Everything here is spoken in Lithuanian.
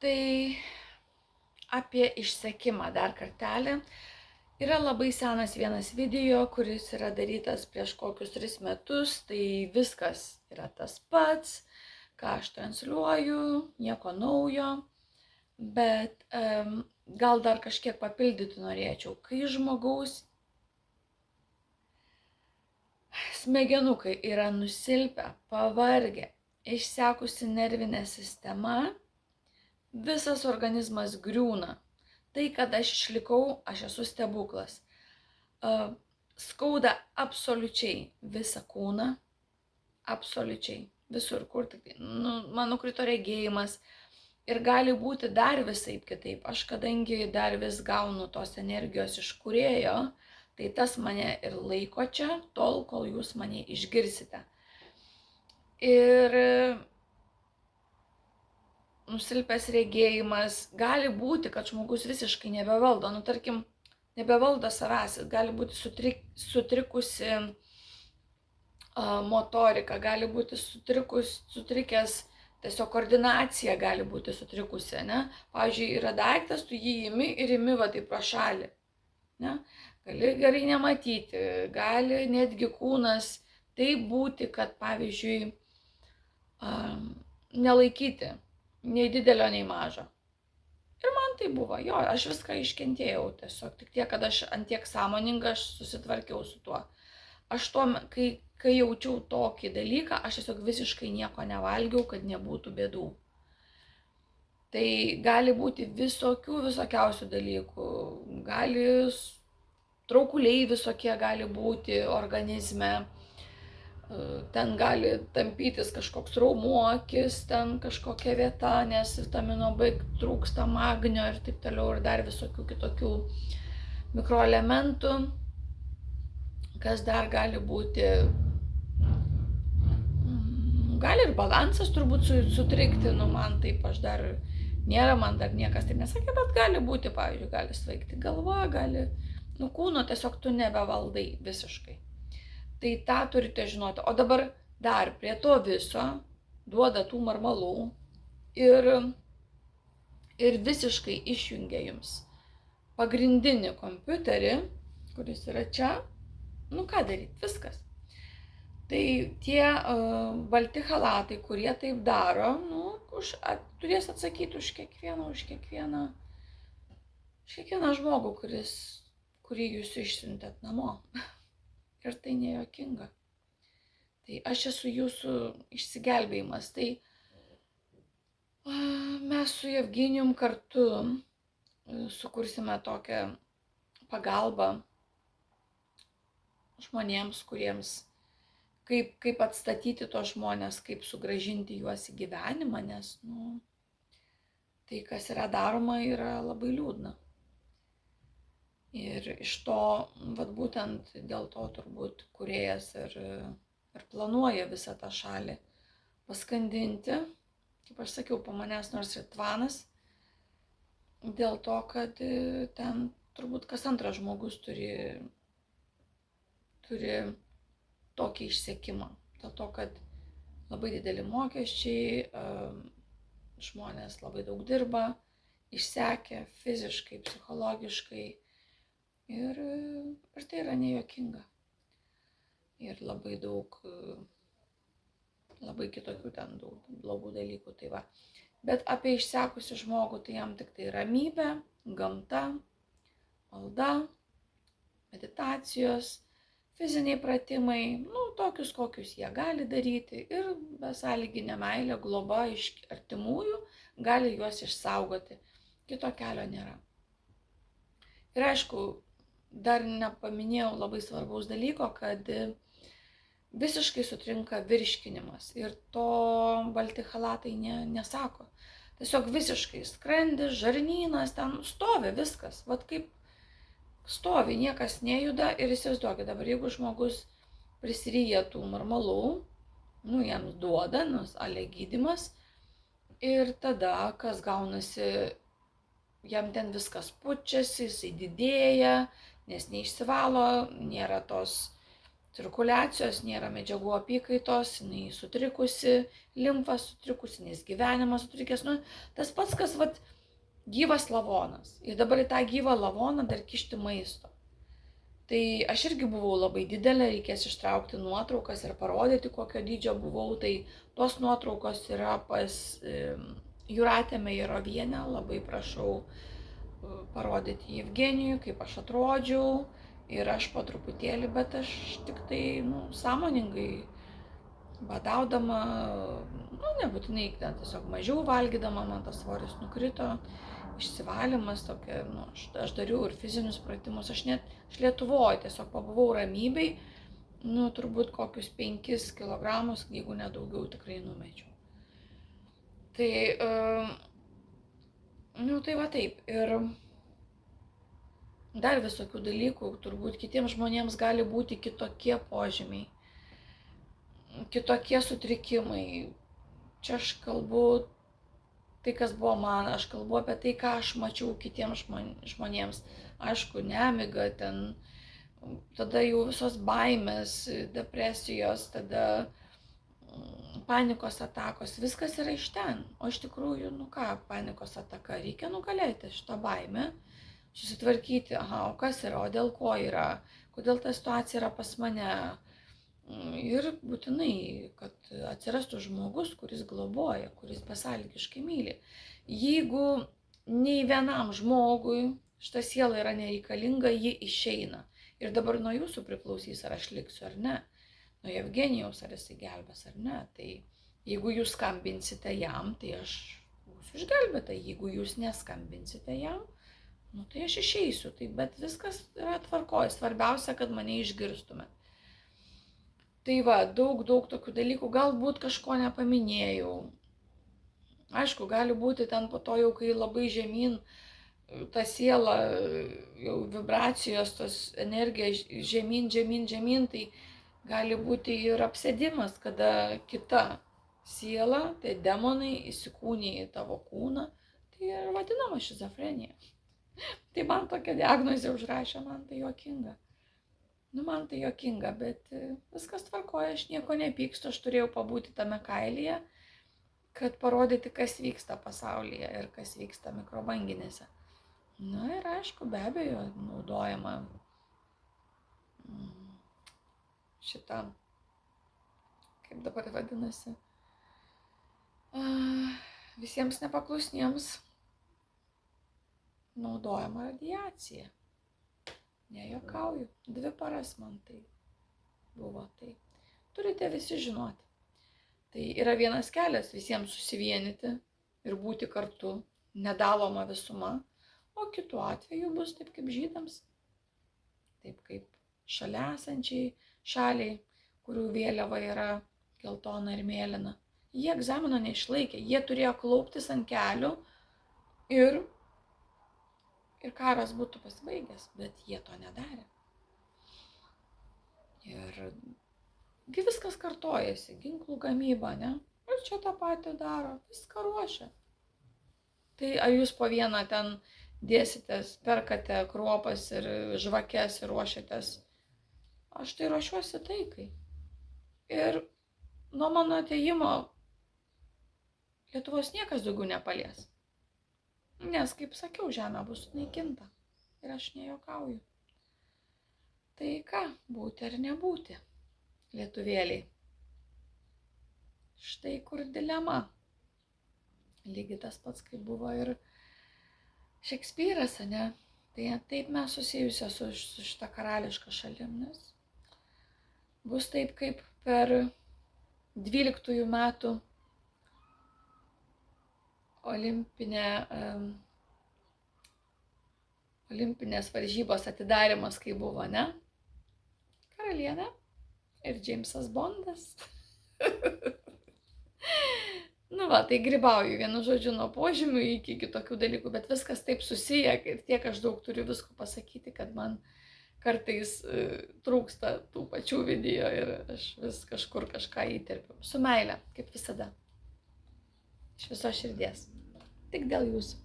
Tai apie išsekimą dar kartelį. Yra labai senas vienas video, kuris yra darytas prieš kokius 3 metus, tai viskas yra tas pats, ką aš transliuoju, nieko naujo, bet gal dar kažkiek papildyti norėčiau. Kai žmogaus smegenukai yra nusilpę, pavargę, išsekusi nervinė sistema, visas organizmas griūna. Tai, kad aš išlikau, aš esu stebuklas. Skauda absoliučiai visą kūną, absoliučiai, visur, kur tik, man nukrito regėjimas ir gali būti dar visaip kitaip. Aš kadangi dar vis gaunu tos energijos iš kūrėjo, tai tas mane ir laiko čia, tol, kol jūs mane išgirsite. Ir nusilpęs regėjimas, gali būti, kad žmogus visiškai nebevaldo, tarkim, nebevaldo savęs, gali būti sutrikusi motorika, gali būti sutrikęs, tiesiog koordinacija gali būti sutrikusi, ne? Pavyzdžiui, yra daiktas, tu jį imi ir imi va taip pro šalį, ne? Gali gerai nematyti, gali netgi kūnas taip būti, kad pavyzdžiui, nelaikyti nei didelio, nei mažo. Ir man tai buvo, jo, aš viską iškentėjau tiesiog, tik tiek, kad aš antiek sąmoninga, aš susitvarkiau su tuo. Aš kai jaučiau tokį dalyką, aš tiesiog visiškai nieko nevalgiau, kad nebūtų bėdų. Tai gali būti visokiausių dalykų, gali traukuliai visokie gali būti organizme, ten gali tampytis kažkoks raumuo, akis, ten kažkokia vieta, nes vitamino B trūksta, magnio ir taip toliau, ir dar visokių kitokių mikroelementų. Kas dar gali būti? Gali ir balansas turbūt sutrikti, man taip, man dar niekas taip nesakė, bet gali būti, pavyzdžiui, gali svaigti galva, gali, kūno tiesiog tu nebevaldai visiškai. Tai tą turite žinoti. O dabar dar prie to viso duoda tų marmalų ir visiškai išjungia jums pagrindinį kompiuterį, kuris yra čia. Ką daryti? Viskas. Tai tie balti chalatai, kurie taip daro, turės atsakyti už kiekvieną žmogų, kurį jūs išsiuntėt namo. Ir tai nejuokinga. Tai aš esu jūsų išsigelbėjimas. Tai mes su Jevgenijum kartu sukursime tokią pagalbą žmonėms, kuriems kaip atstatyti tos žmonės, kaip sugrąžinti juos į gyvenimą, nes tai, kas yra daroma, yra labai liūdna. Ir iš to, būtent dėl to turbūt kūrėjas ir planuoja visą tą šalį paskandinti, kaip aš sakiau, po manęs nors ir tvanas, dėl to, kad ten turbūt kas antras žmogus turi tokį išsekimą. Dėl to, kad labai dideli mokesčiai, žmonės labai daug dirba, išsekę fiziškai, psichologiškai. Ir tai yra nejuokinga. Ir labai daug, labai kitokių ten daug blogų dalykų. Tai va. Bet apie išsekusi žmogų, tai jam tik tai ramybė, gamta, malda, meditacijos, fiziniai pratimai, tokius, kokius jie gali daryti. Ir besąlyginė meilė, globa iš artimųjų gali juos išsaugoti. Kito kelio nėra. Ir aišku, dar nepaminėjau labai svarbaus dalyko, kad visiškai sutrinka virškinimas. Ir to balti chalatai nesako. Tiesiog visiškai skrandis, žarnynas, ten stovi viskas. Vat kaip stovi, niekas nejuda. Ir įsivaizduokit dabar, jeigu žmogus prisiryja tų marmalų, jiems duoda, ale gydymas. Ir tada, kas gaunasi, jam ten viskas pučiasi, jisai didėja, nes neišsivalo, nėra tos cirkuliacijos, nėra medžiagų apykaitos, jinai sutrikusi, limfa sutrikusi, nes gyvenimas sutrikęs. Nu, tas pats, kas gyvas lavonas. Ir dabar į tą gyvą lavoną dar kišti maisto. Tai aš irgi buvau labai didelė, reikės ištraukti nuotraukas ir parodyti, kokio dydžio buvau. Tai tos nuotraukos yra pas Jūratę Meirovienę, labai prašau parodyti Jevgenijui, kaip aš atrodžiau. Ir aš po truputėlį, bet aš tik tai, sąmoningai badaudama, nebūtinai, tiesiog mažiau valgydama, man tas svoris nukrito, išsivalymas tokia, aš dariau ir fizinius pratimus, aš Lietuvoje tiesiog pabuvau ramybei, turbūt kokius 5 kilogramus, jeigu nedaugiau, tikrai numečiau. Tai, tai va taip, ir dar visokių dalykų, turbūt kitiems žmonėms gali būti kitokie požymiai, kitokie sutrikimai. Čia aš kalbu tai, kas buvo man, aš kalbu apie tai, ką aš mačiau kitiems žmonėms. Aišku, nemiga, tada jau visos baimės, depresijos, tada panikos atakos, viskas yra iš ten. O iš tikrųjų, panikos ataka, reikia nugalėti šitą baimę, susitvarkyti, o kas yra, o dėl ko yra, kodėl ta situacija yra pas mane. Ir būtinai, kad atsirastų žmogus, kuris globoja, kuris besąlygiškai myli. Jeigu nei vienam žmogui šita siela yra nereikalinga, ji išeina. Ir dabar nuo jūsų priklausys, ar aš liksiu ar ne. Nuo Jevgenijaus, ar jisai gelbės ar ne. Tai jeigu jūs skambinsite jam, tai aš būsiu išgelbėta. Jeigu jūs neskambinsite jam, tai aš išeisiu. Tai, bet viskas yra tvarkoj. Svarbiausia, kad mane išgirstumėt. Tai daug tokių dalykų, galbūt kažko nepaminėjau. Aišku, gali būti ten po to jau, kai labai žemyn, ta siela, jau vibracijos, tos energija žemyn, tai gali būti ir apsėdimas, kada kita siela, tai demonai įsikūnija į tavo kūną, tai ir vadinama šizofrenija. Tai man tokia diagnozė užrašė, man tai juokinga. Man tai juokinga, bet viskas tvarkoja, aš nieko nepykstu, aš turėjau pabūti tame kailyje, kad parodyti, kas vyksta pasaulyje ir kas vyksta mikrobanginėse. Ir aišku, be abejo, naudojama šitą, kaip dabar vadinasi, visiems nepaklusniems naudojama radiacija. Nejuokauju, 2 paras man tai buvo. Tai turite visi žinoti. Tai yra vienas kelias visiems susivienyti ir būti kartu, nedaloma visuma, o kitu atveju bus taip kaip žydams, taip kaip šalia esančiai šaliai, kurių vėliava yra geltona ir mėlyna. Jie egzamino neišlaikė, jie turėjo klauptis ant kelių ir karas būtų pasibaigęs, bet jie to nedarė. Ir viskas kartojasi, ginklų gamyba, ne? Ir čia tą patį daro, viską ruošia. Tai ar jūs po vieną ten dėsitės, perkate kruopas ir žvakes ir ruošiatės? Aš tai ruošiuosi taikai. Ir nuo mano atėjimo Lietuvos niekas daugiau nepalies. Nes, kaip sakiau, žemė bus sunaikinta. Ir aš nejuokauju. Tai ką, būti ar nebūti, lietuvėliai? Štai kur dilema. Lygiai tas pats, kaip buvo ir Šekspyras, ne? Tai taip mes susijusios su šita karališka šalim, nes bus taip, kaip per 12 metų olimpinės varžybos atidarymas, kai buvo, ne? Karalienė ir Džeimsas Bondas. Tai grybauju vienu žodžiu nuo požymių iki kitokių dalykų, bet viskas taip susiję ir tiek aš daug turiu visko pasakyti, kad man kartais trūksta tų pačių video ir aš vis kažkur kažką įterpiu. Su meile, kaip visada. Iš viso širdies. Tik dėl jūsų.